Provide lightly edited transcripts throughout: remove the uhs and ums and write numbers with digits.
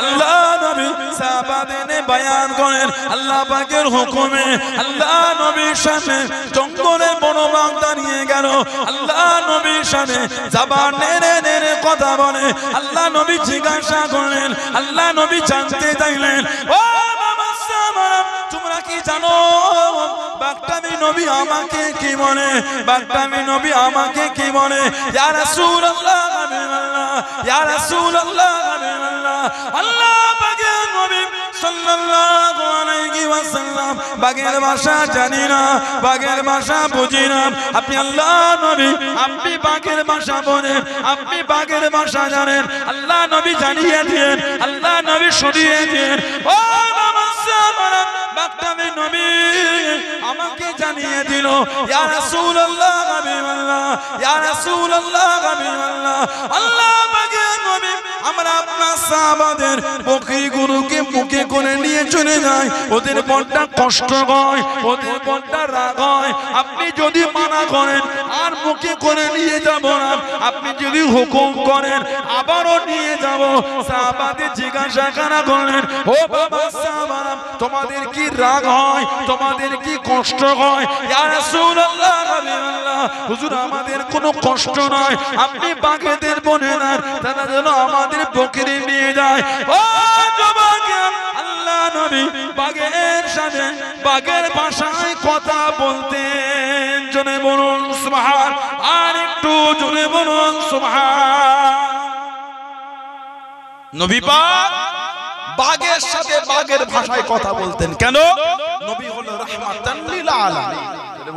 আল্লাহ নবী সাহাবাদের বয়ান করেন আল্লাহ পাকের হুকুমে আল্লাহ নবীর সামনে জঙ্গলে বনবাগ দাঁড়িয়ে গেল আল্লাহ নবীর সামনে জবান নেড়ে নেড়ে কথা বলে আল্লাহ নবী জিজ্ঞাসা করলেন আল্লাহ নবী জানতে চাইলেন ও তোমরা কি জানো বাগদামি নবী আমাকে কি বলে বাগদামি নবী আমাকে কি বলে ইয়া রাসূলুল্লাহ ইয়া রাসূলুল্লাহ আল্লাহ পাকের নবী সাল্লাল্লাহু আলাইহি ওয়াসাল্লাম বাগের ভাষা জানি না বাগের ভাষা বুঝি না আপনি আল্লাহ নবী আপনি বাগের ভাষা বলেন আপনি বাগের ভাষা জানেন আল্লাহ নবী জানিয়ে দিয়েন আল্লাহ নবী শুনিয়ে দিয়েন ও বাগদামি নবী আমাকে জানিয়ে দিল ইয়া রাসূলুল্লাহ হাবিবাল্লাহ ইয়া রাসূলুল্লাহ হাবিবাল্লাহ আল্লাহ পাকের নবী আমরা আপনার সাহাবাদের বকরিগুলোকে মুখে করে নিয়ে চলে যাই ওদের বড়টা কষ্ট হয় ওদের বড়টা রাগ হয় আপনি যদি মানা করেন আর মুখে করে নিয়ে যাব না আপনি যদি হুকুম করেন আবারও নিয়ে যাব সাহাবাদের জিজ্ঞাসা করলেন ও বাবা সাহাবারা তোমাদের কি রাগ হয় তোমাদের কি কষ্ট হয় ইয়া রাসূলুল্লাহ হাবিবাল্লাহ হুজুর আমাদের কোনো কষ্ট নয় আপনি বাগেদের বনে না তারা যেন আমাদের বকরি নিয়ে যায় ও যুবক আল্লাহ নবী বাগের সাথে বাগের ভাষায় কথা বলতেন জোরে বলুন সুবহান আর একটু জোরে বলুন সুবহান নবী পাক বাগের সাথে বাগের ভাষায় কথা বলতেন কেন নবী হলো রাহমাতান লিল আলামিন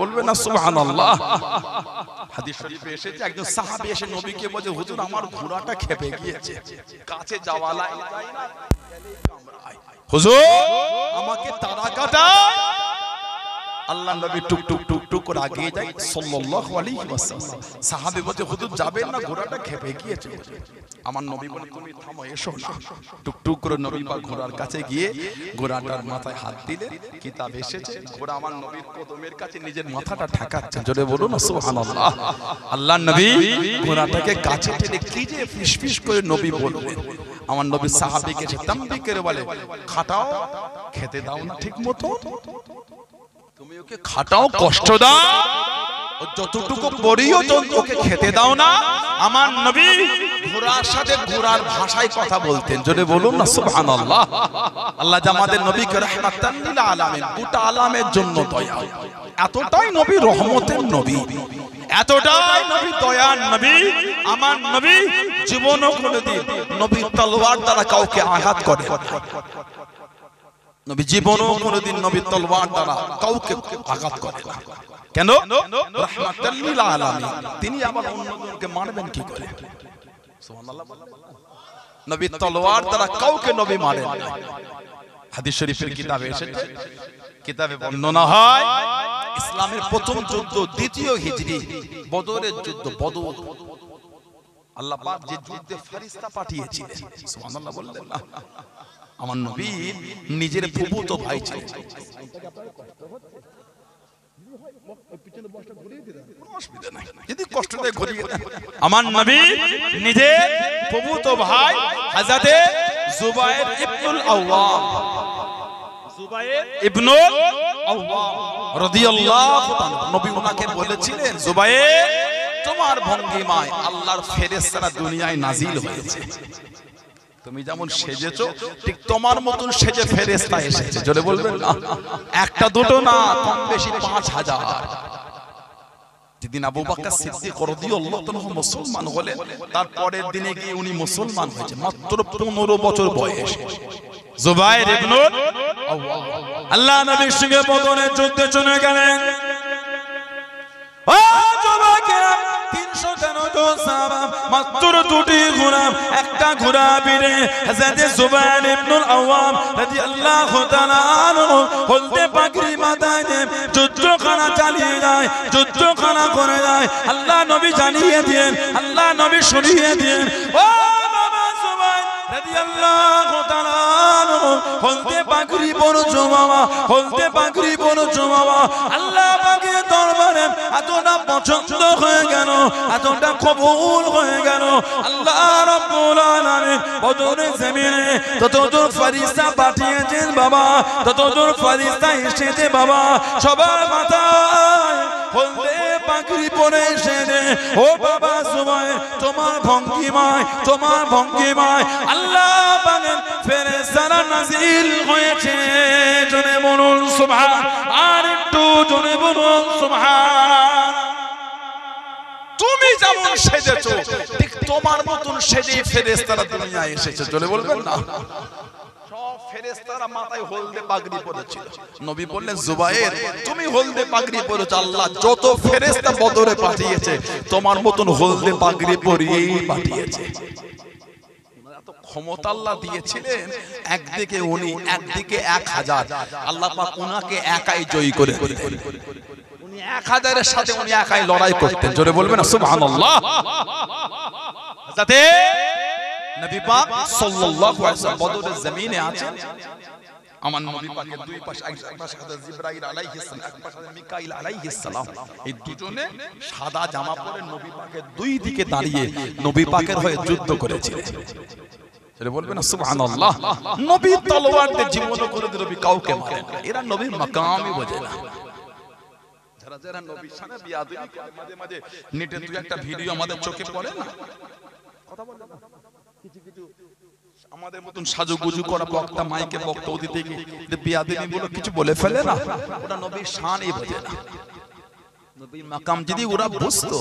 বলবেন না সুবহানাল্লাহ হাদিস শরীফে এসেছে একজন সাহাবী এসে নবীকে বলে হুজুর আমার ঘোড়াটা খেপে গিয়েছে কাছে যাওয়া লাগে না হুজুর আমাকে তাড়া কাটা আল্লাহ নবী টুক টুক টুক টুক করে এগিয়ে যায় সাল্লাল্লাহু আলাইহি ওয়াসাল্লাম সাহাবী বলে হুজুর যাবেন না ঘোড়াটা খেপে গিয়েছে আমার নবী বলে তুমি থামো এসো না টুক টুক করে নবী পাক ঘোড়ার কাছে গিয়ে ঘোড়াটার মাথায় হাত দিলে কিতাব এসেছে ঘোড়া আমার নবীর কদমের কাছে নিজের মাথাটা ঠেকাচ্ছে জোরে বলুন সুবহানাল্লাহ আল্লাহ নবী ঘোড়াটাকে কাছে টেনে কি যে ফিসফিস করে নবী বললেন আমার নবী সাহাবীকে তাম্বি করে বলে খাটাও খেতে দাও না ঠিকমতো তুমি ওকে খাটাও কষ্ট দাও ও যতটুকু বড়িও ওকে খেতে দাও না আমার নবী ঘোড়ার সাথে ঘোড়ার ভাষায় কথা বলতেন জোরে বলুন না সুবহানাল্লাহ আল্লাহ যে আমাদের নবীকে রাহমাতান লিল আলামিন গোটা আলামের জন্য দয়া এতটাই নবী রহমতের নবী এতটাই নবী দয়ার নবী আমার নবী জীবনও কোনোদিন নবী তলোয়ার দ্বারা কাউকে আঘাত করে নবী জীবনও কোনোদিন নবী তলোয়ার দ্বারা কাউকে আঘাত করে না কেন রাহমাতাল লিল আলামিন তিনি আবার অন্যজনকে মারবেন কি করে সুবহানাল্লাহ নবী তলোয়ার দ্বারা কাউকে নবী মারেন না হাদিস শরীফের কিতাবে এসেছে কিতাবে বর্ণনা হয় ইসলামের প্রথম যুদ্ধ দ্বিতীয় হিজরি বদরের যুদ্ধ বদর আল্লাহ পাক যে যুদ্ধে ফেরেশতা পাঠিয়েছিলেন সুবহানাল্লাহ বললেন না আমার নবী নিজের ফুফুতো ভাই ছিলেন যদি কষ্ট দেয় ঘুরিয়ে দেন আমার নবী নিজের ফুফুতো ভাই হযরতে জুবায়ের ইবনুল আওয়াম জুবায়ের ইবনুল আওয়াম রাদিয়াল্লাহু তাআলা নবী ওনাকে বলেছিলেন জুবায়ের তোমার ভঙ্গিমায় আল্লাহর ফেরেশতারা দুনিয়ায় নাজিল হয়েছে তুমি যেমন সেজেছো ঠিক তোমার মতন সেজে ফেরেশতা এসেছে জোরে বলবেন না একটা দুটো না কম বেশি 5000 যেদিন আবু বকর সিদ্দিক রাদিয়াল্লাহু তাআলা মুসলমান হলেন তার পরের দিনে গিয়ে উনি মুসলমান হয়েছে মাত্র 15 বছর বয়স জুবায়ের ইবনুল আওয়াম আল্লাহ নবীর সঙ্গে বদরের যুদ্ধে চলে গেলেন ও যুবকেরা 313 জন সাহাবা মাত্র দুটি ঘোড়া একটা ঘোড়া বিরে হযরত জুবায়ের ইবনুল আওয়াম রাদিয়াল্লাহু তাআলা আনহু হলদে পাগড়ি মাথায় দিয়ে যুদ্ধখানা চালিয়ে যায় যুদ্ধখানা করে যায় আল্লাহ নবী জানিয়ে দেন আল্লাহ নবী শুনিয়ে দেন ও বাবা জুবায়ের রাদিয়াল্লাহু তাআলা আনহু হলদে পাগড়ি পরেছো বাবা, হলদে পাগড়ি পরেছো বাবা। আল্লাহ পাকের দরবারে এতটা পছন্দ হয়ে গেল, এতটা কবুল হয়ে গেল। আল্লাহ রাব্বুল আলামিন বদরের জমিনে ততজন ফেরেশতা পাঠিয়েছেন বাবা, ততজন ফেরেশতা এসেছে বাবা। সবার মাথায় হলদে পাগড়ি পরে এসেছে। ও বাবা সুবহান, তোমার ভঙ্গিমায়, তোমার ভঙ্গিমায় আল্লাহ পাকের ফেরেশতারা নাজিল হয়েছে। জোরে বলুন সুবহান, আর একটু জোরে বলুন সুবহান। তুমি যেমন সেজেছো ঠিক তোমার মতন সেজে ফেরেশতারা দুনিয়ায় এসেছে। জোরে বলবেন না? সব ফেরেশতারা মাথায় হলদে পাগড়ি পরেছিল। নবী বললেন জুবায়ের তুমি হলদে পাগড়ি পরেছো, আল্লাহ যত ফেরেশতা বদরে পাঠিয়েছে তোমার মতন হলদে পাগড়ি পরিয়েই পাঠিয়েছে। এত ক্ষমতা আল্লাহ দিয়েছিলেন, একদিকে উনি, একদিকে 1000। আল্লাহ পাক উনাকে একাই জয়ী করে দিলেন। উনি 1000-এর সাথে উনি একাই লড়াই করতেন। জোরে বলবেন না সুবহানাল্লাহ। যাতে নবী পাক সাল্লাল্লাহু আলাইহি ওয়াসাল্লাম বদরের জমিনে আছেন। আমার নবী পাকের দুই পাশে, এক পাশে হযরত জিবরাইল আলাইহিস সালাম, এক পাশে মিকাইল আলাইহিস সালাম। এই দুজনে সাদা জামা পরে নবী পাকের দুই দিকে দাঁড়িয়ে নবী পাকের হয়ে যুদ্ধ করেছিলেন। সেটা বলবেন না সুবহানাল্লাহ। নবী তলোয়ার দিয়ে জীবন করে দিল, নবী কাউকে মারেন না। এরা নবীর মাকামই বোঝে না। যারা যারা নবীর সামনে বিয়াদবি করে, মাঝে মাঝে নেটে দুই একটা ভিডিও আমাদের চোখে পড়ে না, কথা বলে না, কিছু কিছু আমাদের মতন সাজুগুজু করা বক্তা মাইকে বক্তব্য দিতে গিয়ে বিয়াদবি বলে কিছু বলে ফেলে না, ওটা নবীর শানই বোঝে না। নবীর মাকাম যদি ওরা বুঝতো,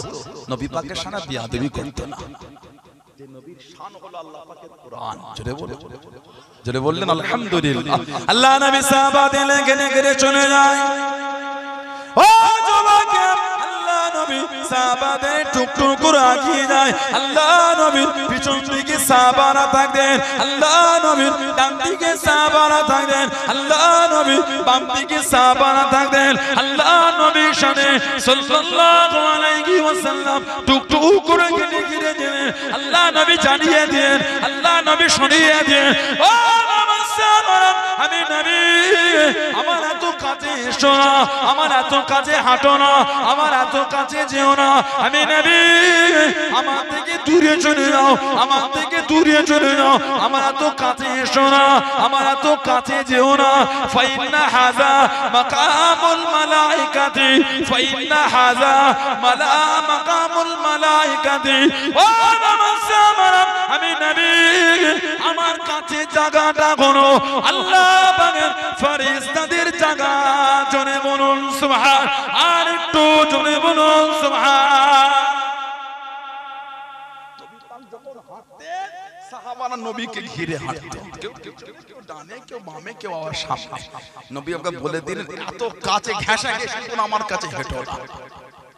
নবী পাকের সামনে বিয়াদবি করতো না। যে নবীর শান হলো আল্লাহ পাকের কুরআন। জোরে বললেন আলহামদুলিল্লাহ। আল্লাহ নবী সাহাবাদের লেগে লেগে চলে যায়। ও যুবকে, আল্লাহ নবী সাহাবাদের টুকটুক করে আগিয়ে যায়। আল্লাহ নবীর পিছন দিকে সাহাবারা থাকতেন, আল্লাহ নবীর ডান দিকে সাহাবারা থাকতেন, আল্লাহ নবীর বাম দিকে সাহাবারা থাকতেন। আল্লাহ নবীর সামনে সাল্লাল্লাহু আলাইহি ওয়াসাল্লাম টুকটুক করে গিয়ে গিয়ে দিলেন। আল্লাহ নবী জানিয়ে দেন, আল্লাহ নবী শুনিয়ে দেন, ও আমি নবী, আমার এত কাছে এসো না, আমার এত কাছে হাঁটো না, আমার এত কাছে যেও না। আমি নবী, আমার থেকে দূরে চলে যাও, আমার থেকে দূরে চলে যাও, আমার এত কাছে এসো না, আমার এত কাছে যেও না। ফাইন্না হাযা মাকামুল মালাইকাতি, ফাইন্না হাযা মাকামুল মালাইকাতি। ও নবী, আমি নবী, আমার কাছে জায়গাটা কোনো আল্লাহ পাকের ফেরেশতাদের জায়গা। জোরে বলুন সুবহান, আর একটু জোরে বলুন সুবহান। নবী পাক যখন হাঁটতেন, সাহাবারা নবীকে ঘিরে হাঁটতো, কেউ ডানে, কেউ বামে, কেউ আবার সামনে। নবী আমাকে বলে দিলেন এত কাছে ঘেঁষাঘেঁষি করে আমার কাছে হেঁটো না,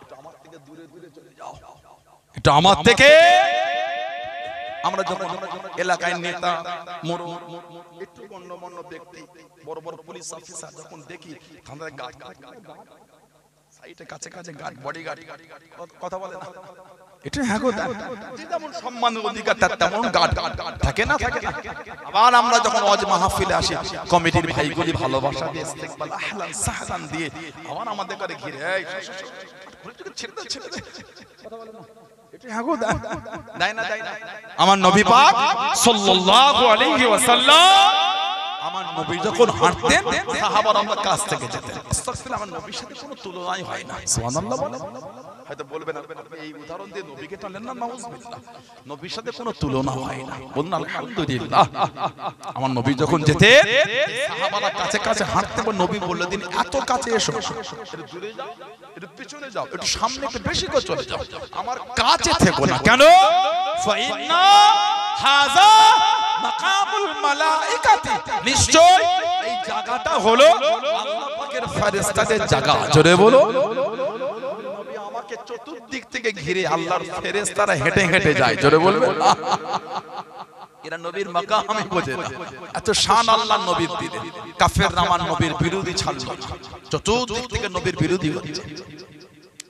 এটা আমার থেকে দূরে দূরে চলে যাও, এটা আমার থেকে। আমরা যখন এলাকায় নেতা, একটু গণ্যমান্য ব্যক্তি, বড় বড় পুলিশ অফিসার যখন দেখি, আমাদের গার্ড সাইডে কাছে কাছে গার্ড, বডিগার্ড, কথা বলে না, এটা হ্যাঁ গো, যেমন সম্মানের অধিকার তার তেমন গার্ড থাকে না, থাকে না। আবার আমরা যখন ওয়াজ মাহফিলে আসি, কমিটির ভাইগুলি ভালোবাসা দিয়ে ইস্তেকবাল আহলান সাহলান দিয়ে আবার আমাদের করে ঘিরে, এই ছেড়ে দে, ছেড়ে দে, কথা বলে না, আমার নবী পাক সাল্লাল্লাহু আলাইহি ওয়াসাল্লাম, আমার নবী যখন হাঁটতেন সাহাবারা আমার কাছ থেকে যেতেন। আস্তাগফিরুল্লাহ, আমার নবীর সাথে কোনো তুলনাই হয় না। সুবহানাল্লাহ বলেন। হয়তো বলবেন আপনি এই উদাহরণ দিয়ে নবীকে টানলেন না, নাউযুবিল্লাহ, নবীর সাথে কোনো তুলনা হয় না। বলুন আলহামদুলিল্লাহ। আমার নবী যখন যেতেন সাহাবারা কাছে কাছে হাঁটতেন, নবী বললেন দিন এত কাছে এসো, একটু দূরে যাও, একটু পিছনে যাও, একটু সামনে, একটু বেশি করে চলে যাও, আমার কাছে থেকো না। কেন? ফাইন্না হাযা মাকামুল মালাইকাতি, নিশ্চয় এই জায়গাটা হলো আল্লাহ পাকের ফেরেশতাদের জায়গা। জোরে বলো। নবী আমাকে চতুর্দিক থেকে ঘিরে আল্লাহর ফেরেশতারা হেঁটে হেঁটে যায়। জোরে বলবেন। এরা নবীর মাকাম আমি বোঝে না, এত শান আল্লাহ নবীর দিলেন। কাফেররা আমার নবীর বিরোধী ছাড়ল না, চতুর্দিক থেকে নবীর বিরোধী হচ্ছে।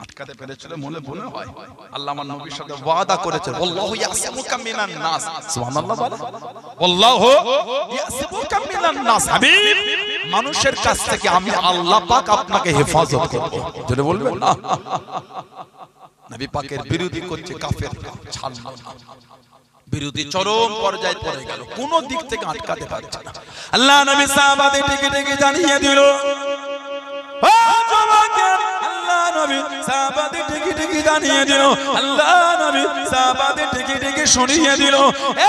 আটকাতে পেরেছিল মনে মনে হয় আল্লাহ আমার নবীর সাথে ওয়াদা করেছেন আল্লাহু ইয়াসিমুকা মিনান নাস সুবহানাল্লাহ বলে আল্লাহু ইয়াসিমুকা মিনান নাস হাবিব মানুষের কাছ থেকে আমি আল্লাহ পাক আপনাকে হেফাজত করব জোরে বলবেন না নবী পাকের বিরোধী করছে কাফেররা ছাড়লো না বিরোধী চরম পর্যায়ে পড়ে গেল কোন দিক থেকে আটকাতে পারছে না আল্লাহ নবী সাহাবাদের ডেকে ডেকে জানিয়ে দিল ও জওয়াকে আল্লাহ নবী সাহাবাদের ডেকে ডেকে জানিয়ে দিল আল্লাহ নবী সাহাবাদের ডেকে ডেকে শুনিয়ে দিল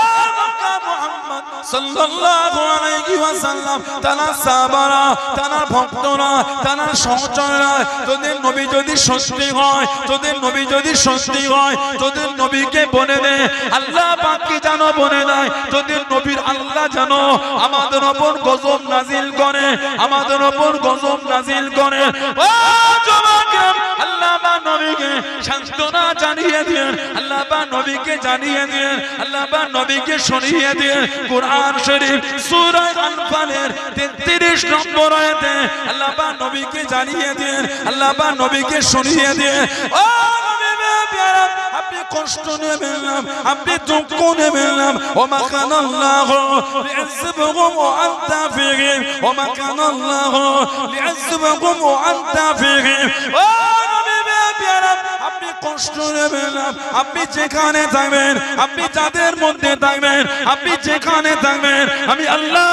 এ মক্কা মুহাম্মদ সাল্লাল্লাহু আলাইহি ওয়াসাল্লাম তারা সাহাবারা তারা ভক্তরা তারা সহচররা তোদের নবী যদি সত্যি হয় তোদের নবী যদি সত্যি হয় তোদের নবীকে বলে দে আল্লাহ পাক কি জানো বলে দেয় তোদের নবীর আল্লাহ জানো আমাদের উপর গজব নাজিল করে আমাদের উপর গজব নাজিল করে ও জওয়াকে আল্লাহ পাক নবীকে সান্তনা জানিয়ে দেন আল্লাহ পাক নবীকে জানিয়ে দেন আল্লাহ পাক নবীকে শুনিয়ে দেন কুরআন শরীফ সূরা আনফালের 33 নম্বর আয়াতে আল্লাহ পাক নবীকে জানিয়ে দেন আল্লাহ পাক নবীকে শুনিয়ে দেন ও নবী প্যারা আপনি কষ্ট নেবেন না আপনি দুঃখ নেবেন না ওমা কানাল্লাহু লিয়াযিবহুম ওয়া আনতা ফীহিম ওমা কানাল্লাহু লিয়াযিবহুম ওয়া আনতা ফীহিম ও নবী প্যারা আপনি কষ্ট নেবেন না আপনি যেখানে থাকবেন আপনি যাদের মধ্যে থাকবেন আপনি যেখানে থাকবেন আমি আল্লাহ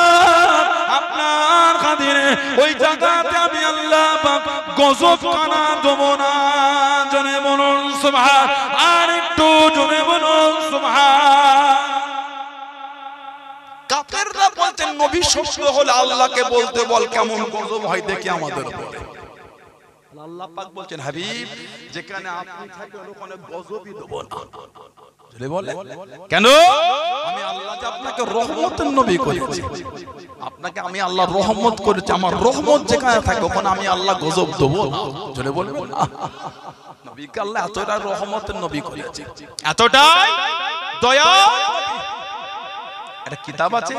আপনার খাতিরে ওই জায়গাতে আমি আল্লাহ পাক গজব কানা দেব না জনে বলুন সুবহান আর একটু জনে বলুন সুবহান কাফেররা বলতেন নবী সত্য হলে আল্লাহকে বলতে বল কেমন গজব হয় দেখি আমাদের উপরে আল্লাহ পাক বলছেন হাবিব যেখানে আপনি থাকবেন ওখানে গজবই দেব না জোরে বলে কেন আমি আল্লাহ যে আপনাকে রহমতের নবী করেছি আপনাকে আমি আল্লাহ রহমত করেছি আমার রহমত যেখানে থাকে ওখানে আমি আল্লাহ গজব দেব না জোরে বলবেন না নবীকে আল্লাহ এতটা রহমতের নবী করেছে এতটাই দয়া একটা কিতাব আছে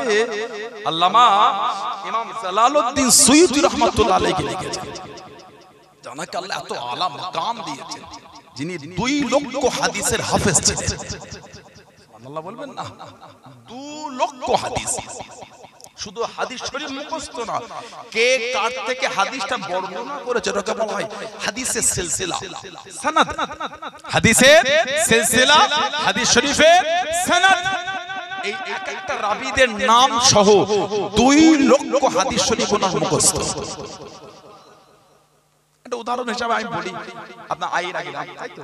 আল্লামা ইমাম জালালউদ্দিন সুয়ুতি রাহমাতুল্লাহ আলাইহি লিখেছেন জানাকে আল্লাহ এত আলা মাকাম দিয়েছেন যিনি 2 লক্ষ হাদিসের হাফেজ ছিলেন সুবহানাল্লাহ বলবেন না 2 লক্ষ হাদিস শুধু হাদিস শরীফ মুখস্থ না কে কার থেকে হাদিসটা বর্ণনা করেছে এটাকে বলা হয় হাদিসের সিলসিলা সনদ হাদিসের সিলসিলা হাদিস শরীফের সনদ এই এক একটা রাবীদের নাম সহ 2 লক্ষ হাদিস শরীফ ওনার মুখস্থ একটা উদাহরণ হিসেবে আমি বলি আপনার আইরা গ্রাম তাই তো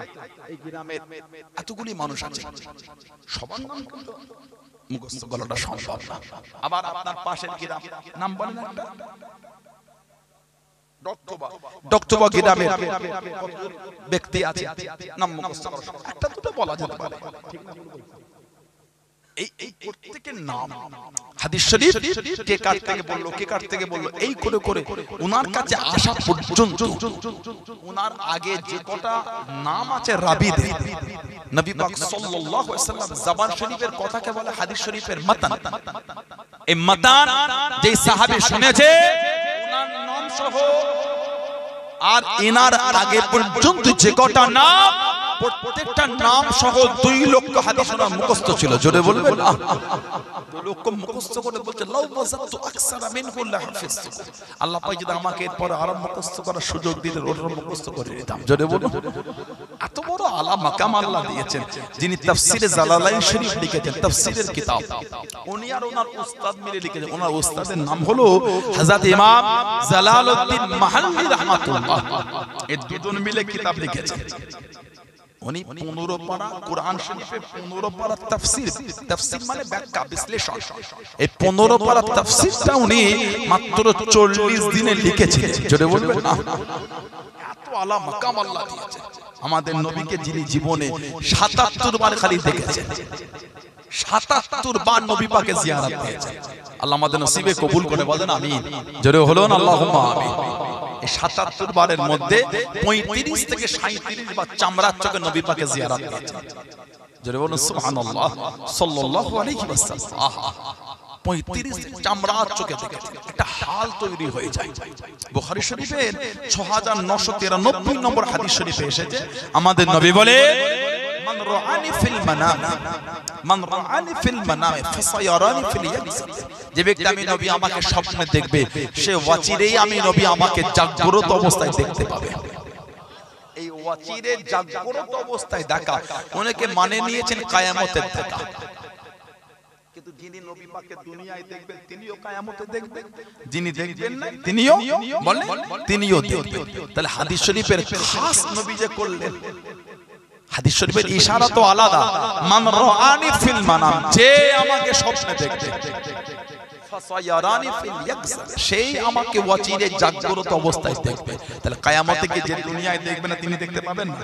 এই গ্রামের এতগুলি মানুষ আছে সবার নাম কিন্তু মুখস্থ করাটা সম্ভব না আবার আপনার পাশের গ্রাম নাম বলেন একটা ডক্টবা গ্রামের ব্যক্তি আছে নাম মুখস্থ করা একটা দুটো বলা যেতে পারে ঠিক না এই প্রত্যেকের নাম হাদিস শরীফ কে কার থেকে বললো এই করে করে ওনার কাছে আসা পর্যন্ত ওনার আগে যে কটা নাম আছে রাবীদের নবী পাক সাল্লাল্লাহু আলাইহি ওয়াসাল্লাম জবান শরীফের কথাকে বলে হাদিস শরীফের মাতান এই মাতান যে সাহাবী শুনেছে ওনার নাম সহ আর এনার আগে পর্যন্ত যে কটা নাম প্রত্যেকটা নাম সহ 2 লক্ষ হাদিস ওনার মুখস্থ ছিল জোরে বলবেন 2 লক্ষ মুখস্থ করে বলতে লাউ বাযাতু আকসারা মিনহু লা হাফিজতু আল্লাহ পাক যদি আমাকে এরপর আরো মুখস্থ করার সুযোগ দিতেন ওটা মুখস্থ করে নিতাম জোরে বলুন এত বড় আলা মাকাম আল্লাহ দিয়েছেন যিনি তাফসীরে জালালাইন শরীফ লিখেছেন তাফসীরের কিতাব উনি আর ওনার উস্তাদ মিলে লিখেছেন ওনার উস্তাদের নাম হলো হযরত ইমাম জালালউদ্দিন মাহাল্লি রাহমাতুল্লাহ এই দুজন মিলে কিতাব লিখেছেন উনি 15 পারা কোরআন শরীফে 15 পারা তাফসীর মানে ব্যাখ্যা বিশ্লেষণ এই 15 পারা তাফসীরটা উনি মাত্র 40 দিনে লিখেছিলেন জোরে বলবেন না এত আলা মাকাম আল্লাহ দিয়েছেন আমাদের নবীকে যিনি জীবনে 77 বার খালি দেখেছেন 77 বার নবী পাকে জিয়ারত করেছেন আল্লাহ আমাদের নসিবে কবুল করে বলেন আমিন জোরে বলুন আল্লাহুম্মা আমিন 77 বারের মধ্যে 35 থেকে 37 বার চামড়ার চোখে নবী পাকে জিয়ারত করেছেন জোরে বলুন সুবহানাল্লাহ সাল্লাল্লাহু আলাইহি ওয়াসাল্লাম 35 দিন চামড়ার চোখে দেখেছে, একটা হাল তৈরি হয়ে যায়। বুখারী শরীফের 6993 নম্বর হাদিস শরীফে এসেছে, আমাদের নবী বলে মান রাআনি ফিল মানাম ফাসায়ারানি ফিল ইয়াকযাত, যে ব্যক্তি আমি নবী আমাকে স্বপ্নে দেখবে, সে ওয়াচিরেই আমি নবী আমাকে জাগ্রত অবস্থায় দেখতে পাবে। এই ওয়াচিরে জাগ্রত অবস্থায় দেখা অনেকে মানে নিয়েছেন কিয়ামতের দেখা, কিন্তু যিনি নবী পাককে দুনিয়ায় দেখবেন তিনিও কিয়ামতে দেখবেন, যিনি দেখবেন না তিনিও বলেন তিনিও দেখবেন। তাহলে হাদিস শরীফের খাস নবী যে করলেন, হাদিস শরীফের ইশারা তো আলাদা, মান রাআনি ফিল মানাম, যে আমাকে স্বপ্নে দেখবে, ফাসায়ারানি ফিল ইয়াকযাত, সেই আমাকে ওয়াচিরে জাগ্রত অবস্থায় দেখবে। তাহলে কিয়ামতে কি যে দুনিয়ায় দেখবে না তিনি দেখতে পাবেন না,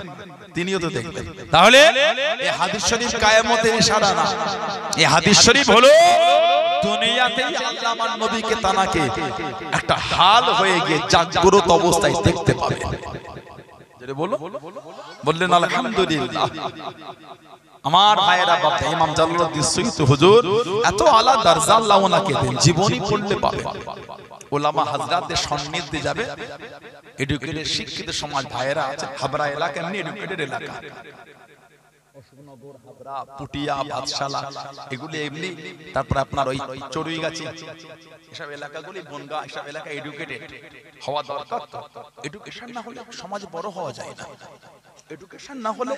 তিনিও তো দেখবেন। তাহলে এই হাদিস শরীফ কিয়ামতের ইশারা না, এই হাদিস শরীফ হলো দুনিয়াতেই আল্লাহ আমার নবীকে তানাকে একটা হাল হয়ে গিয়ে জাগ্রত অবস্থায় দেখতে পাবে। বললেন আলহামদুলিল্লাহ। আমার ভাইয়েরা, বাবা ইমাম জালালউদ্দিন সুয়ুতি হুজুর এত আলা দরজা আল্লাহ ওনাকে দেন, জীবনী পড়লে পাবে, ওলামা হাজরাতদের সান্নিধ্যে যাবে, এডুকেটেড শিক্ষিত সমাজ ভাইয়েরা আছে, হাবরা এলাকা এমনি এডুকেটেড এলাকা, অশোকনগর, হাবরা, পুটিয়া, বাদশালা এগুলি এমনি, তারপর আপনার ওই চড়ুইগাছি এসব এলাকাগুলি, বনগা এসব এলাকা এডুকেটেড হওয়া দরকার। এডুকেশন না হলে সমাজ বড় হওয়া যায় না, এডুকেশন না হলে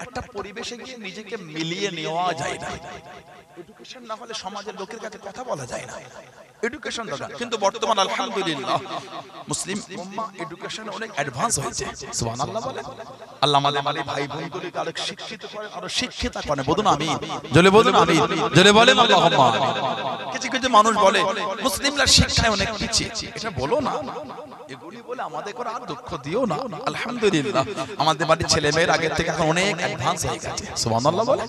একটা পরিবেশে গিয়ে নিজেকে মিলিয়ে নেওয়া যায় না, এডুকেশন না হলে সমাজের লোকের কাছে কথা বলা যায় না, এডুকেশন দরকার। কিন্তু বর্তমান আলহামদুলিল্লাহ মুসলিম উম্মাহ এডুকেশনে অনেক অ্যাডভান্স হয়েছে, সুবহানাল্লাহ বলেন। আল্লাহ আমাদের ভাই বোনগুলিকে আরো শিক্ষিত করেন, আরো শিক্ষিতা করেন, বলুন আমিন, জোরে বলুন আমিন, জোরে বলেন আল্লাহুম্মা আমিন। কিছু কিছু মানুষ বলে মুসলিমরা শিক্ষায় অনেক পিছিয়ে, এটা বলো না, এগুলি বলে আমাদের করে আর দুঃখ দিও না। আলহামদুলিল্লাহ আমাদের বাড়ির ছেলে মেয়ের আগের থেকে এখন অনেক অ্যাডভান্স হয়ে গেছে, সুবহানাল্লাহ বলেন।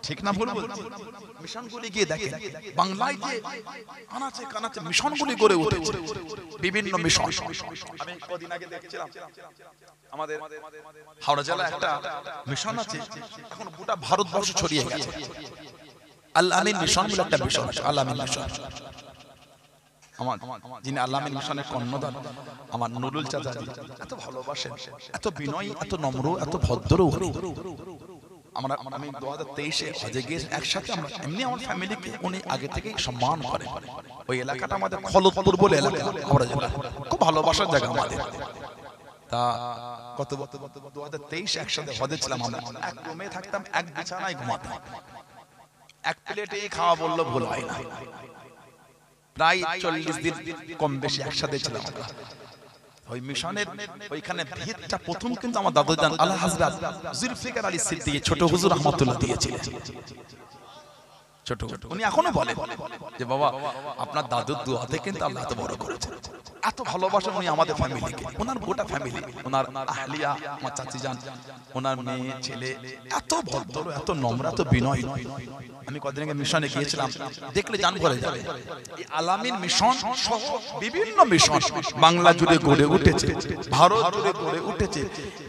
ঠিক না ভুল বলছি? মিশনগুলি গিয়ে দেখেন, বাংলায় যে আনাচে কানাচে মিশনগুলি গড়ে উঠেছে, বিভিন্ন মিশন। আমি কদিন আগে দেখছিলাম আমাদের হাওড়া জেলায় একটা মিশন আছে, এখন গোটা ভারতবর্ষ ছড়িয়ে গেছে। আল আমিন মিশন বলে একটা মিশন আছে, আল আমিন মিশন। আমার যিনি আল আমিন মিশনের কর্ণধার আমার নুরুল চাচা, এত ভালোবাসেন, এত বিনয়ী, এত নম্র, এত ভদ্র। আমি 2023-এ হজে গিয়ে একসাথে আমরা এমনি আমার ফ্যামিলিকে উনি আগে থেকেই সম্মান করেন। ওই এলাকাটা আমাদের খলতপুর বলে এলাকা, হাওড়া জেলা, খুব ভালোবাসার জায়গা আমাদের। তা কত 2023 একসাথে হজে ছিলাম আমরা, এক রুমে থাকতাম, এক বিছানায় ঘুমাতাম, এক প্লেটে খাওয়া বললো ভুল হয় না। প্রায় 40 দিন কম বেশি একসাথে ছিলাম আমরা। ওই মিশনের ওইখানে ভিতটা প্রথম কিন্তু আমার দাদুজান আলা হযরত জুলফিকার আলী সিদ্দিকী ছোট হুজুর রাহমাতুল্লাহ দিয়েছিলেন। ছোট উনি এখনো বলেন যে বাবা আপনার দাদুর দোয়াতে কিন্তু আল্লাহ এত বড় করেছে। এত ভালোবাসেন উনি আমাদের ফ্যামিলিকে, ওনার গোটা ফ্যামিলি, ওনার আহলিয়া, আমার চাচি যান, ওনার মেয়ে ছেলে, এত ভদ্র, এত নম্র, এত বিনয়। আমি কদিন আগে মিশনে গিয়েছিলাম, দেখলে জান ভরে যাবে। এই আলামিন মিশন সহ বিভিন্ন মিশন বাংলা জুড়ে গড়ে উঠেছে, ভারত জুড়ে গড়ে উঠেছে।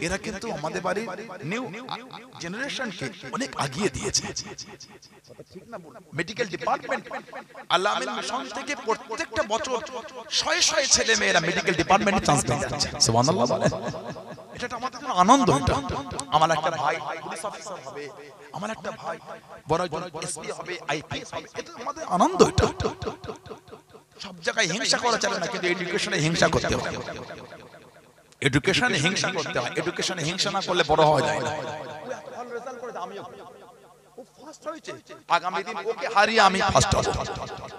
এরা কিন্তু আমাদের বাড়ির নিউ জেনারেশনকে অনেক আগিয়ে দিয়েছে। মেডিকেল ডিপার্টমেন্ট আলামিন মিশন থেকে প্রত্যেকটা বছর শয়ে শয়ে ছেলে মেয়েরা মেডিকেল ডিপার্টমেন্টে চান্স পেয়ে যাচ্ছে, সুবহানাল্লাহ বলেন। এটা আমাদের জন্য আনন্দ। এটা আমার একটা ভাই পুলিশ অফিসার হবে, আমার একটা ভাই বড় একজন এসপি হবে, আইপিএস হবে, এটা আমাদের আনন্দ। এটা সব জায়গায় হিংসা করা চলে না, কিন্তু এডুকেশনে হিংসা করতে হয়, এডুকেশনে হিংসা করতে হয়। এডুকেশনে হিংসা না করলে বড় হওয়া যায় না। ভালো রেজাল্ট করে আমিও ও ফার্স্ট হয়েছে, আগামী দিন ওকে হারিয়ে আমি ফার্স্ট হব।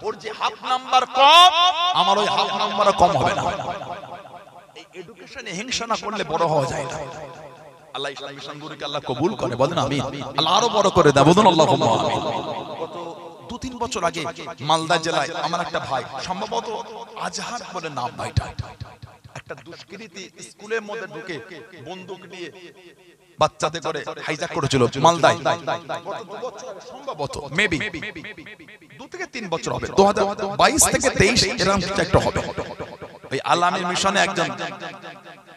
ওর যে হাফ নাম্বার কম, আমার ওই হাফ নাম্বারও কম হবে না। এই এডুকেশনে হিংসা না করলে বড় হওয়া যায় না। আল্লাহ ইসলাম মিশনগুলোকে আল্লাহ কবুল করে, বলেন আমিন। আল্লাহ আরো বড় করে দেয়, বলুন আল্লাহুম্মা আমিন। গত 2-3 বছর আগে মালদা জেলায় আমার একটা ভাই, সম্ভবত আজহার বলে নাম ভাইটা, একটা দুষ্কৃতী স্কুলের মধ্যে ঢুকে বন্দুক নিয়ে বাচ্চাদের করে হাইজ্যাক করেছিল মালদায়। গত 2 বছর সম্ভবত মেবি 2 থেকে 3 বছর হবে, 2022 থেকে 23 এরকম কিছু একটা হবে। ওই আলামিন মিশনে একজন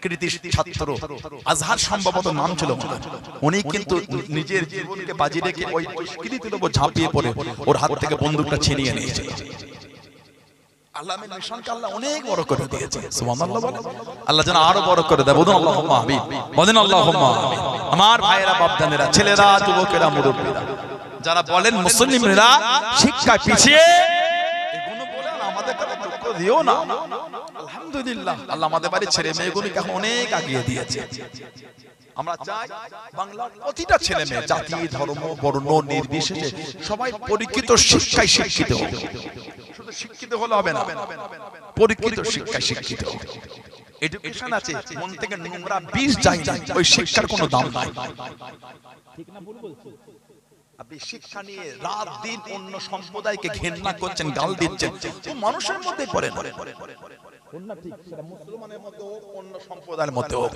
কৃতি ছাত্র, আজহার সম্ভবত নাম ছিল, উনি কিন্তু নিজের জীবনকে বাজি রেখে ওই দুষ্কৃতীর উপর ঝাঁপিয়ে পড়ে ওর হাত থেকে বন্দুকটা ছিনিয়ে নিয়েছিল। আল্লাহর মিশনকে আল্লাহ অনেক বড় করে দিয়েছে, সুবহানাল্লাহ বলেন। আল্লাহ যেন আরো বড় করে দেয়, বলুন আল্লাহুম্মা আমিন, বলেন আল্লাহুম্মা আমিন। আমার ভাইয়েরা, বাপদানেরা, ছেলেরা, যুবকেরা, মুরব্বীরা যারা বলেন মুসলিমরা শিক্ষায় পিছিয়ে, এগুলো বলেন আমাদের কাছে দুঃখ দিও না। আলহামদুলিল্লাহ আল্লাহ আমাদের বাড়ির ছেলে মেয়েগুলোকে এখন অনেক আগিয়ে দিয়েছে। আমরা চাই বাংলার প্রতিটা ছেলে মেয়ে জাতি, ধর্ম, বর্ণ নির্বিশেষে সবাই পরীক্ষিত শিক্ষায় শিক্ষিত হোক। শুধু শিক্ষিত হলে হবে না, পরীক্ষিত শিক্ষায় শিক্ষিত হোক। এডুকেশন আছে, মন থেকে নোংরা বীজ যায় না, ওই শিক্ষার কোনো দাম নাই। ঠিক না ভুল বলছি? আপনি শিক্ষা নিয়ে রাত দিন অন্য সম্প্রদায়কে ঘৃণা করছেন, গাল দিচ্ছেন, তো মানুষের মধ্যে পড়ে না। ঠিক সেটা মুসলমানের মধ্যে হোক, অন্য সম্প্রদায়ের মধ্যে হোক।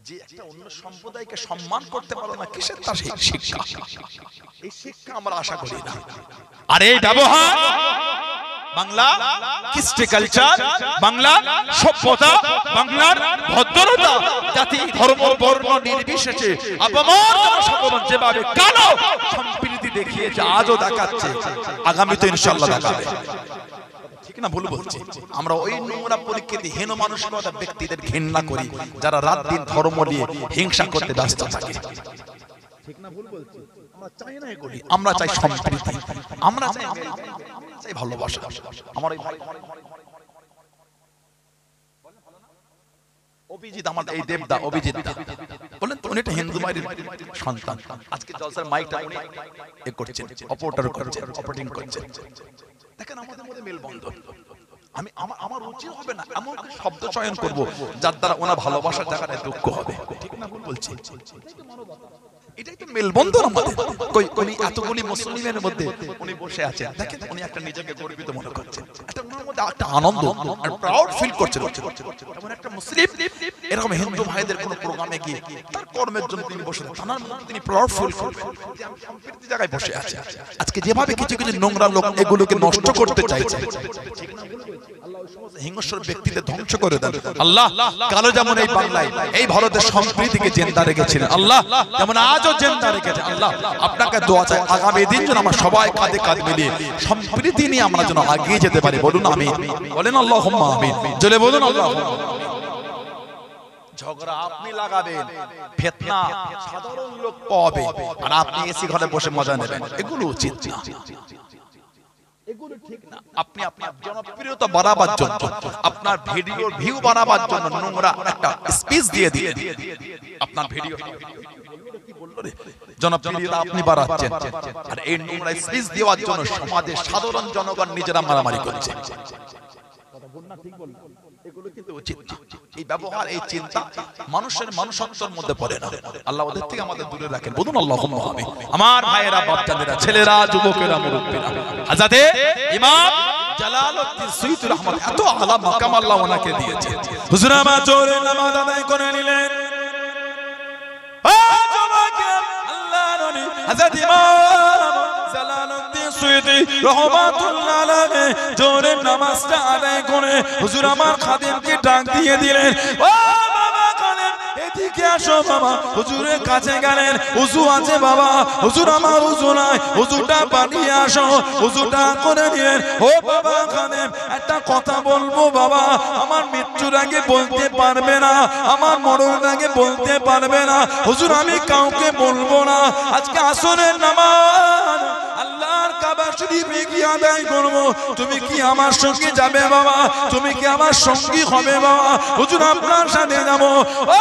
যে একটা অন্য সম্প্রদায়কে সম্মান করতে পারো না, কিসের তার শিক্ষা? এই শিক্ষা আমরা আশা করি না। আর এই ব্যবহার বাংলা কৃষ্টি কালচার, বাংলার সভ্যতা, বাংলার ভদ্রতা, জাতি, ধর্ম, বর্ণ নির্বিশেষে আপামর সকল যেভাবে কালো সম্প্রীতি দেখিয়েছে, আজও দেখাচ্ছে, আগামীতে ইনশাআল্লাহ দেখাবে। ঠিক না ভুল বলছি? আমরা ওই নোংরা পরিস্থিতি, হীন মানসিকতা ব্যক্তিদের ঘৃণা করি যারা রাত দিন ধর্ম নিয়ে হিংসা করতে ব্যস্ত থাকে। ঠিক না ভুল বলছি? আমরা চাই না এগুলি, আমরা চাই সম্প্রীতি, আমরা চাই ভালোবাসা। আমার এই অভিজিৎ, আমার এই দেবদা অভিজিৎ দা বলেন তো, উনি একটা হিন্দু মায়ের সন্তান। আজকে জলসার মাইকটা উনি এ করছেন, অপারেটর করছেন, অপারেটিং করছেন। দেখেন আমাদের মধ্যে মেলবন্ধন। আমি আমার উচিত হবে না এমন শব্দ চয়ন করব যার দ্বারা ওনার ভালোবাসার জায়গাটায় দুঃখ হবে। ঠিক না ভুল বলছি? এটাই তো মেলবন্ধন আমাদের। কই উনি এতগুলি মুসলিমের মধ্যে উনি বসে আছেন, দেখেন উনি একটা নিজেকে গর্বিত মনে করছেন, একটা ওনার মধ্যে একটা আনন্দ আর প্রাউড ফিল করছেন। এমন একটা মুসলিম এরকম হিন্দু ভাইদের কোন প্রোগ্রামে গিয়ে তার কর্মের জন্য তিনি বসে তার মধ্যে তিনি প্রাউড ফিল করবেন যে আমি সম্প্রীতি জায়গায় বসে আছি। আজকে যেভাবে কিছু কিছু নোংরা লোক এগুলোকে নষ্ট করতে চাইছে, ঠিক না? আল্লাহ ওই সমস্ত হিংস্র ব্যক্তিদের ধ্বংস করে দেন। আল্লাহ কালো যেমন এই বাংলায় এই ভারতের সম্প্রীতিকে জিন্দা রেখেছিলেন, আল্লাহ যেমন আজও জিন্দা রেখেছে। আল্লাহ আপনাকে দোয়া চাই আগামী দিন যেন আমরা সবাই কাঁধে কাঁধ মিলিয়ে সম্প্রীতি নিয়ে আমরা যেন এগিয়ে যেতে পারি। বলুন আমিন, বলেন আল্লাহুম্মা আমিন, জোরে বলুন আল্লাহুম্মা। ঝগড়া আপনি লাগাবেন, ফিতনা সাধারণ লোক পাবে, আর আপনি এসি ঘরে বসে মজা নেবেন, এগুলো উচিত না, এগুলো ঠিক না। আপনি আপনার জনপ্রিয়তা বাড়াবার জন্য, আপনার ভিডিওর ভিউ বাড়াবার জন্য নোংরা একটা স্পিচ দিয়ে দিয়ে আপনার ভিডিও জনপ্রিয়তা আপনি বাড়াচ্ছেন, আর এই নোংরা স্পিচ দেওয়ার জন্য সমাজের সাধারণ জনগণ নিজেরা মারামারি করছে। কথা বল না, ঠিক বল না? এগুলো কিন্তু উচিত না। এই ব্যবহার, এই চিন্তা মানুষের মনুষ্যত্বের মধ্যে পড়ে না। আল্লাহ ওদের থেকে আমাদের দূরে রাখেন। বলুন আল্লাহুম্মা আমিন। আমার ভাইয়েরা, বাচ্চাদেরা, ছেলেরা, যুবকেরা, মুরব্বীরা, হযরতে ইমাম জালালউদ্দিন সুয়ুতী রহমাত এত আলা মাকাম আল্লাহ ওনাকে দিয়েছে। হুজুর আমার জোরে নামাজ আদায় করে নিলেন। ও যুবকেরা, আল্লাহর নবী হযরত ইমাম জালালউদ্দিন সুয়ুতী রহমাতুল্লাহ আলাইহি জোরে নামাজটা আদায় করে হুজুর আমার খাদেমকে ডাক দিয়ে দিলেন, ও বাবা খাদেম এদিকে আসো বাবা। হুজুরের কাছে গেলেন, ওযু আছে বাবা, হুজুর আমার ওযু নাই, ওযুটা বানিয়ে আসো। ওযুটা করে নিলেন। ও বাবা খাদেম একটা কথা বলবো বাবা, আমার মৃত্যুর আগে বলতে পারবে না, আমার মরণের আগে বলতে পারবে না। হুজুর আমি কাউকে বলবো না, আজকে আসরের নামাজ আল্লাহর কাবা শরীফে গিয়ে আদায় করব, তুমি কি আমার সঙ্গে যাবে বাবা? তুমি কি আমার সঙ্গী হবে বাবা? হুজুর আপনার সাথে যাব। ও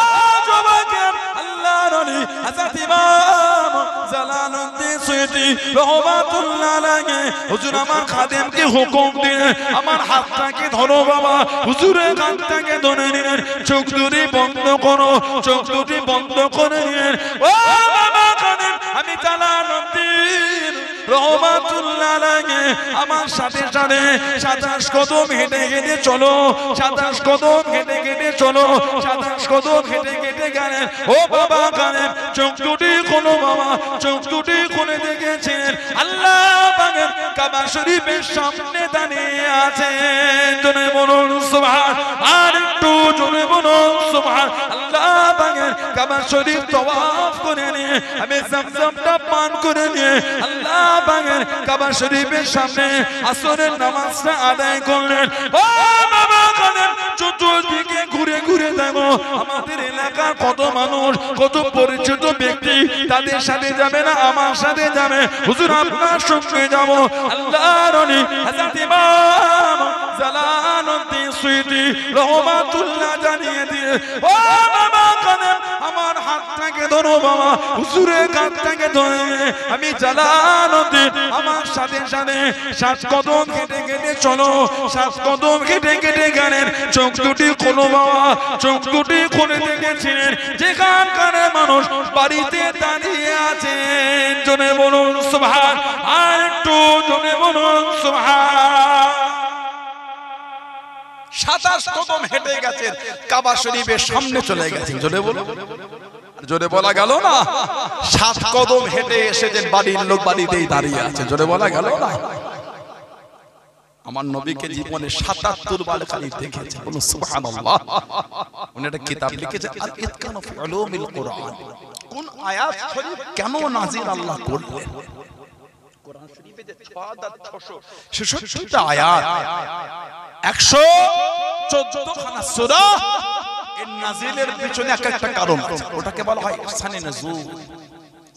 যুবকেরা, আল্লাহর নবী হযরত ইমাম জালালউদ্দিন সুয়ুতী রহমাতুল্লাহ আলাইহি হুজুর আমার খাদেমকে হুকুম দিলেন, আমার হাতটাকে ধরো বাবা। হুজুরের হাতটাকে ধরে নিলেন, চোখ দুটি বন্ধ করো, চোখ দুটি বন্ধ করে নিলেন। ও বাবা খাদেম, আমি জালালউদ্দিন রহমাতুল্লাহ আলাইহি আমার সাথে সাথে 27 কদম হেঁটে হেঁটে চলো, 27 কদম হেঁটে হেঁটে চলো, 27 কদম হেঁটে হেঁটে গেলেন। ও বাবা কানেম চোখ দুটি খোলো বাবা, চোখ দুটি খুলে দেখেছেন আল্লাহ পাকের কাবা শরীফের সামনে দাঁড়িয়ে আছেন জোরে বলুন সুবহান আর একটু জোরে বলুন সুবহান আল্লাহ পাকের কাবা শরীফ তওয়াফ করে নিয়ে আমি zamzamটা পান করে নিয়ে আল্লাহ পাকের কাবা শরীফের সামনে আসরের নামাজটা আদায় করলেন ও বাবা কাদের চতুর্দিকে ঘুরে ঘুরে দেখো আমাদের এলাকার কত মানুষ কত পরিচিত ব্যক্তি তাদের সাথে যাবে না আমার সাথে যাবে হুজুর আপনার সঙ্গে যাব আল্লাহর ওলি হযরত ইমাম জালালউদ্দিন সুয়ুতি রহমাতুল্লাহ জানিয়ে দিয়ে ও বাবা কাদের আমার হাতটাকে ধরো বাবা হুজুরের হাতটাকে ধরে আমি জালালউদ্দিন আমার সাথে সাথে 7 কদম হেঁটে হেঁটে চলো 7 কদম হেঁটে হেঁটে গেলেন চোখ দুটি খোলো বাবা চোখ দুটি খুলে দেখেছিলেন যেখানকার মানুষ বাড়িতে দাঁড়িয়ে আছেন জোরে বলুন সুবহান আর একটু জোরে বলুন সুবহান 27 কদম হেঁটে গেছেন কাবা শরীফের সামনে চলে গেছেন জোরে বলুন জোরে বলা গেল না 7 কদম হেঁটে এসেছেন বাড়ির লোক বাড়িতেই দাঁড়িয়ে আছে জোরে বলা গেল না আমার নবীকে জীবনে 77 বার খালি দেখেছে বলুন সুবহানাল্লাহ উনি একটা কিতাব লিখেছেন আল ইতকান ফি উলুমিল কুরআন কোন আয়াত শরীফ কেন নাযিল আল্লাহ করলেন কোরআন শরীফে যে 6666 টা আয়াত 114 খানা সূরা এর নাযিলের পিছনে একটা কারণ আছে ওটাকে বলা হয় সানে নজুল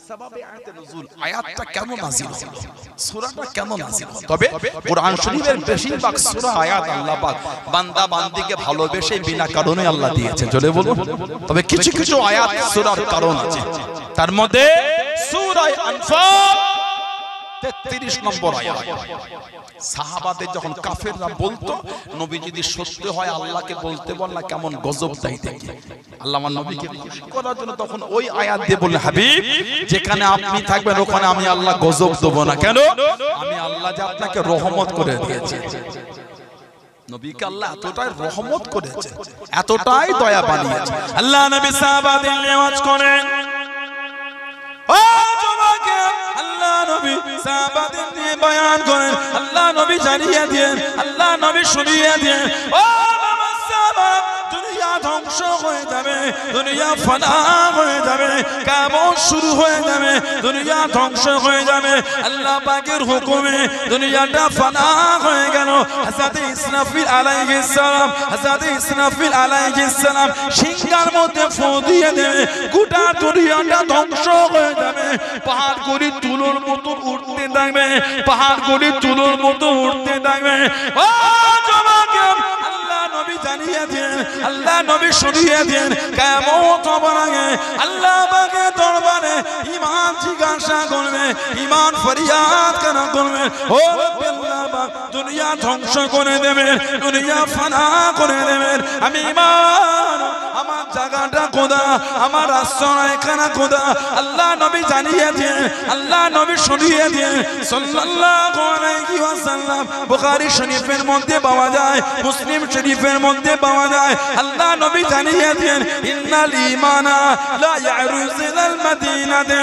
সাবাবে আয়াতে নজুল আয়াতটা কেন নাযিল হলো সূরাটা কেন নাযিল হলো তবে কোরআন শরীফের বেশিরভাগ সূরা আয়াত আল্লাহ পাক বান্দা বান্দিকে ভালোবেসে বিনা কারণে আল্লাহ দিয়েছেন জোরে বলুন তবে কিছু কিছু আয়াত সূরার কারণ আছে তার মধ্যে সূরা আনফাল 33 নম্বর আয়াত সাহাবাদের যখন কাফেররা বলতো নবী যদি সত্য হয় আল্লাহকে বলতে বল না কেমন গজব দেয় দেখি আল্লাহ আমার নবীকে খুশি করার জন্য তখন ওই আয়াত দিয়ে বললেন হাবিব যেখানে আপনি থাকবেন ওখানে আমি আল্লাহ গজব দেব না কেন আমি আল্লাহ যে আপনাকে রহমত করে দিয়েছি নবীকে আল্লাহ এতটাই রহমত করেছে এতটাই দয়া বানিয়েছে আল্লাহ নবী সাহাবাদের নিয়াজ করেন ও জমাকে আল্লাহ নবী সাহাবাদের নিয়ে বয়ান করেন আল্লাহ নবী জানিয়ে দেন আল্লাহ নবী শুনিয়ে দেন ও বাবা সাহাবা দুনিয়া ধ্বংস হয়ে যাবে দুনিয়া ফানা হয়ে যাবে কিয়ামত শুরু হয়ে যাবে দুনিয়া ধ্বংস হয়ে যাবে আল্লাহ পাকের হুকুমে দুনিয়াটা ফানা হয়ে গেল হযরত ইসরাফিল আলাইহিস সালাম হযরত ইসরাফিল আলাইহিস সালাম সিংহার মধ্যে ফু দিয়ে দেবে গোটা দুনিয়াটা ধ্বংস হয়ে যাবে পাহাড়গুলি তুলোর মতো উঠতে থাকবে পাহাড়গুলি তুলোর মতো উঠতে থাকবে ও জমাকে আল্লাহ নবী জানিয়ে দেন আল্লাহ নবী শুনিয়ে দেন কিয়ামত হবার আগে আল্লাহ পাকের দরবারে ঈমান জিজ্ঞাসা করবে ঈমান ফরিয়াদ কেন করবে ও আল্লাহ পাক দুনিয়া ধ্বংস করে দেবেন দুনিয়া ফানা করে দেবেন আমি ঈমান আমার জায়গাটা কোথা আমার আশ্রয়খানা কোথা আল্লাহ নবী জানিয়ে দেন আল্লাহ নবী শুনিয়ে দেন সাল্লাল্লাহু আলাইহি ওয়াসাল্লাম বুখারী শরীফের মধ্যে পাওয়া যায় মুসলিম শরীফের মধ্যে পাওয়া যায় আল্লাহ নবী জানিয়ে দেন ইন্নাল ঈমানা লা ইয়ারুজু ইলাল মাদিনাতে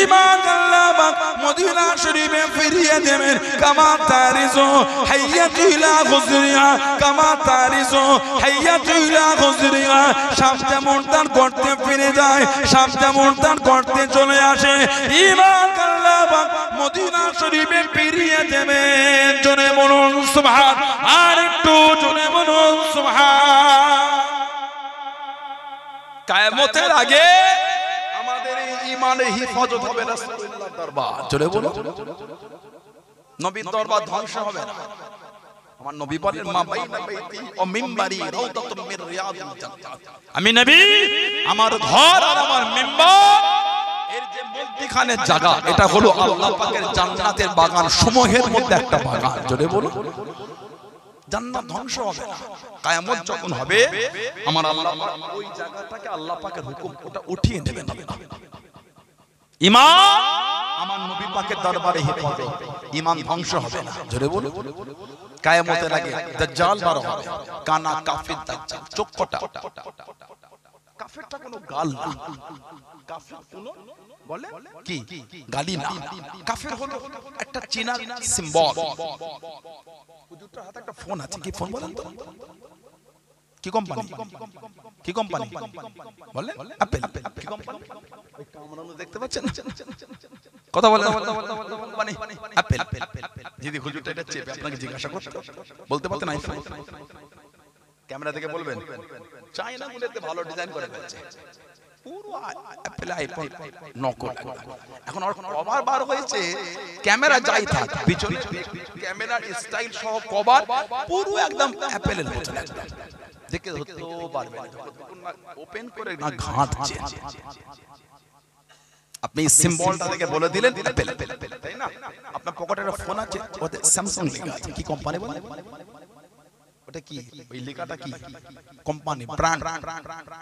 ঈমান আল্লাহ পাক মদিনা শরীফে ফিরিয়ে দেবেন কামা তারিজু হাইয়াতু ইলা গুজরিয়া কামা তারিজু হাইয়াতু ইলা গুজরিয়া সাপ যেমন তার গর্তে ফিরে যায় সাপ যেমন তার গর্তে চলে আসে ঈমান আল্লাহ পাক মদিনা শরীফে ফিরিয়ে দেবেন জোরে বলুন সুবহান আর একটু জোরে বলুন সুবহান কিয়ামতের আগে আমাদের এই ঈমানের হিফাজত হবে রাসূলুল্লাহর দরবার জোরে বলুন নবীর দরবার ধ্বংস হবে না আমার নবী বলেন মা বাইনা বাইতি ও মিম্বারি রাউদাতুম মির রিয়াদিল জান্নাত আমি নবী আমার ঘর আর আমার মিম্বার এর যে মধ্যখানের জায়গা এটা হলো আল্লাহ পাকের জান্নাতের বাগান সমূহের মধ্যে একটা বাগান জোরে বলুন জান্নাত ধ্বংস হবে না কিয়ামত যখন হবে আমার আল্লাহ ওই জায়গাটাকে আল্লাহ পাকের হুকুম ওটা উঠিয়ে নেবেন ঈমান আমার নবী পাকের দরবারে হেফাজত ঈমান ধ্বংস হবে না জোরে বলুন কিয়ামতের আগে দাজ্জাল বার হবে কানা কাফির দাজ্জাল চোখটা কাফেরটা কোনো গাল না, কাফের কোনো বলে কি গালি না, কাফের হলো একটা চীনা সিম্বল। হুজুরটার হাতে একটা ফোন আছে, কি ফোন বলেন তো? কি কোম্পানি? কি কোম্পানি বলেন? অ্যাপল। কি কোম্পানি? ওই কামরানো দেখতে পাচ্ছেন? কথা বলেন মানে অ্যাপল। যদি হুজুরটা এটা চেপে আপনাকে জিজ্ঞাসা করতে বলতে পারতেন আইফোন। ক্যামেরা থেকে বলবেন চায়না গুলোতে ভালো ডিজাইন করে ফেলছে, পুরো অ্যাপল আইফোন নকল। এখন আর কভার বার হয়েছে, ক্যামেরা যাই থাক পিছনে ক্যামেরার স্টাইল সহ কভার পুরো একদম অ্যাপলের মতো একদম দেখে ধরতেও পারবে না, ওপেন করে না ঘাঁটছে। আপনি সিম্বলটা থেকে বলে দিলেন অ্যাপল, তাই না? আপনার পকেটে একটা ফোন আছে, ওতে স্যামসাং লেখা আছে, কি কোম্পানি বলেন? ওটা কি? ওই লেখাটা কি কোম্পানি ব্র্যান্ড?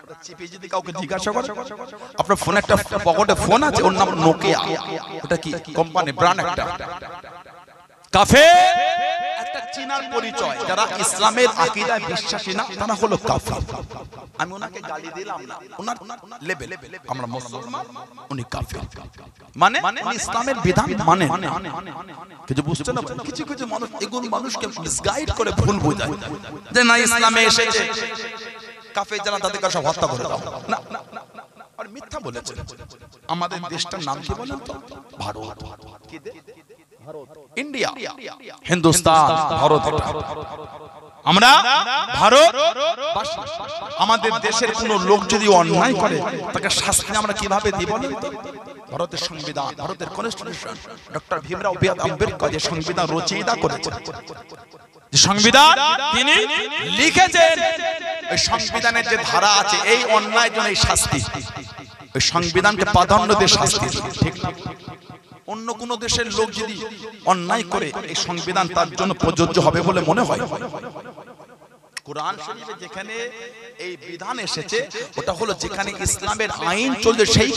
ওটা চেপে যদি কাউকে জিজ্ঞাসা করে, আপনার ফোনে একটা পকেটে ফোন আছে, ওর নাম নোকিয়া, ওটা কি কোম্পানি ব্র্যান্ড? একটা কাফের একটা চীনার পরিচয়। যারা ইসলামের আকীদায় বিশ্বাসী না তারা হলো কাফের। আমি ওনাকে গালি দিলাম না, ওনার লেভেল, আমরা মুসলমান, উনি কাফের। মানে ইসলামের বিধান মানে কিছু বুঝতে না, কিছু কিছু মানুষ এগুলো মানুষকে মিসগাইড করে ভুল বোঝায় যে না ইসলামে এসেছে কাফের যারা তাদেরকে সব হত্যা করে দাও, না আর মিথ্যা বলেছে। আমাদের দেশটার নাম কি বলেন তো? ভারত। কি দেশ? ইন্ডিয়া, হিন্দুস্তান, ভারত। আমরা ভারত। আমাদের দেশের কোন লোক যদি অন্যায় করে তাকে শাস্তি আমরা কিভাবে দিব? ভারতের সংবিধান, ভারতের কনস্টিটিউশন, ডক্টর ভীমরাও আম্বেদকর যে সংবিধান রচয়িতা করেছেন, যে সংবিধান তিনি লিখেছেন, ওই সংবিধানের যে ধারা আছে এই অন্যায় জন্য এই শাস্তি, ওই সংবিধানকে প্রাধান্য দিয়ে শাস্তি। ঠিক না? অন্য কোন দেশের লোক যদি অন্যায় করে এই সংবিধান তার জন্য প্রযোজ্য হবে বলে মনে হয়? কোরআন শরীফে যেখানে এই বিধান এসেছে ওটা হলো যেখানে ইসলামের আইন চলছে সেই